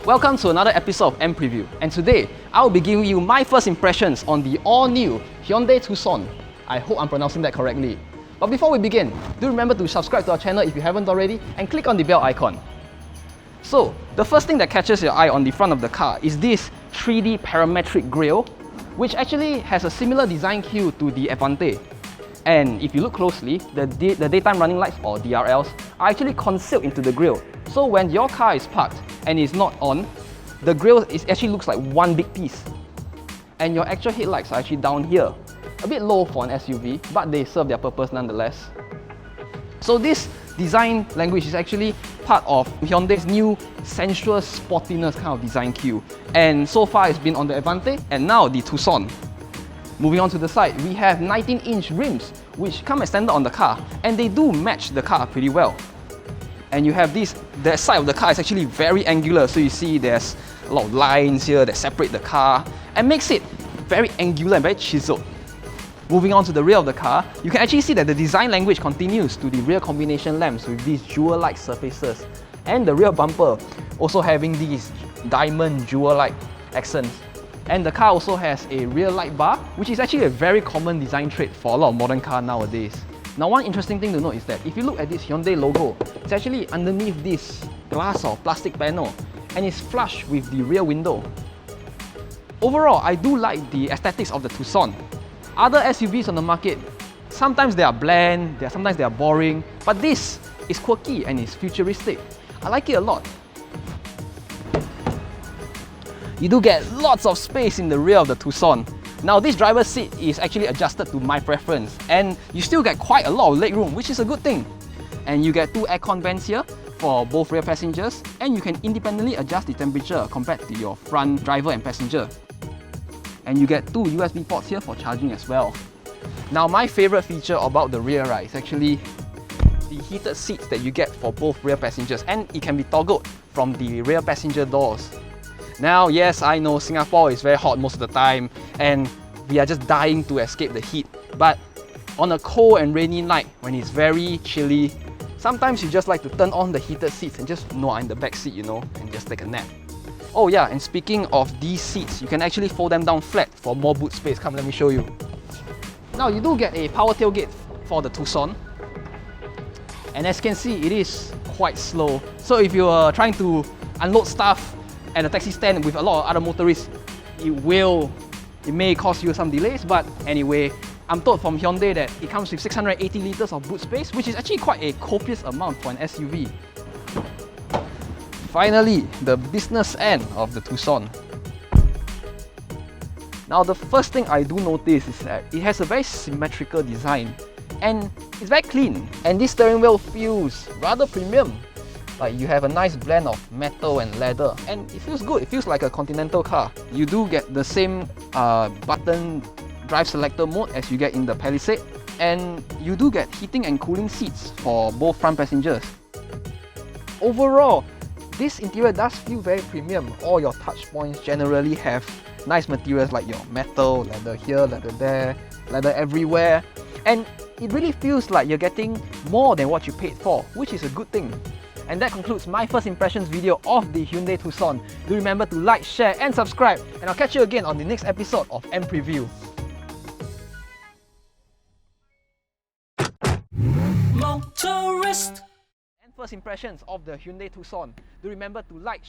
Welcome to another episode of mPreview, and today I'll be giving you my first impressions on the all-new Hyundai Tucson. I hope I'm pronouncing that correctly. But before we begin, do remember to subscribe to our channel if you haven't already and click on the bell icon. So, the first thing that catches your eye on the front of the car is this 3D parametric grille, which actually has a similar design hue to the Avante. And if you look closely, the daytime running lights, or DRLs, are actually concealed into the grille. So when your car is parked and is not on, the grille actually looks like one big piece. And your actual headlights are actually down here. A bit low for an SUV, but they serve their purpose nonetheless. So this design language is actually part of Hyundai's new sensuous sportiness kind of design cue. And so far it's been on the Avante and now the Tucson. Moving on to the side, we have 19-inch rims, which come as standard on the car, and they do match the car pretty well. And you have the side of the car is actually very angular, so you see there's a lot of lines here that separate the car and makes it very angular and very chiseled. Moving on to the rear of the car, you can actually see that the design language continues to the rear combination lamps with these jewel-like surfaces, and the rear bumper also having these diamond jewel-like accents. And the car also has a rear light bar, which is actually a very common design trait for a lot of modern cars nowadays. Now, one interesting thing to note is that if you look at this Hyundai logo, it's actually underneath this glass or plastic panel, and it's flush with the rear window. Overall, I do like the aesthetics of the Tucson. Other SUVs on the market, sometimes they are bland, sometimes they are boring, but this is quirky and it's futuristic. I like it a lot. You do get lots of space in the rear of the Tucson. Now, this driver's seat is actually adjusted to my preference, and you still get quite a lot of legroom, which is a good thing. And you get two aircon vents here for both rear passengers, and you can independently adjust the temperature compared to your front driver and passenger. And you get two USB ports here for charging as well. Now, my favorite feature about the rear, right, is actually the heated seats that you get for both rear passengers, and it can be toggled from the rear passenger doors. Now, yes, I know Singapore is very hot most of the time and we are just dying to escape the heat. But on a cold and rainy night, when it's very chilly, sometimes you just like to turn on the heated seats and just nod in the back seat, and just take a nap. Oh yeah, and speaking of these seats, you can actually fold them down flat for more boot space. Come, let me show you. Now, you do get a power tailgate for the Tucson. And as you can see, it is quite slow. So if you are trying to unload stuff at a taxi stand with a lot of other motorists, it may cause you some delays, but anyway, I'm told from Hyundai that it comes with 680 liters of boot space, which is actually quite a copious amount for an SUV. Finally, the business end of the Tucson. Now, the first thing I do notice is that it has a very symmetrical design and it's very clean, and this steering wheel feels rather premium. Like, you have a nice blend of metal and leather, and it feels good. It feels like a Continental car. You do get the same button drive selector mode as you get in the Palisade, and you do get heating and cooling seats for both front passengers. Overall, this interior does feel very premium. All your touch points generally have nice materials like your metal, leather here, leather there, leather everywhere, and it really feels like you're getting more than what you paid for, which is a good thing. And that concludes my first impressions video of the Hyundai Tucson. Do remember to like, share and subscribe, and I'll catch you again on the next episode of mPreview. Motorist. And first impressions of the Hyundai Tucson. Do remember to like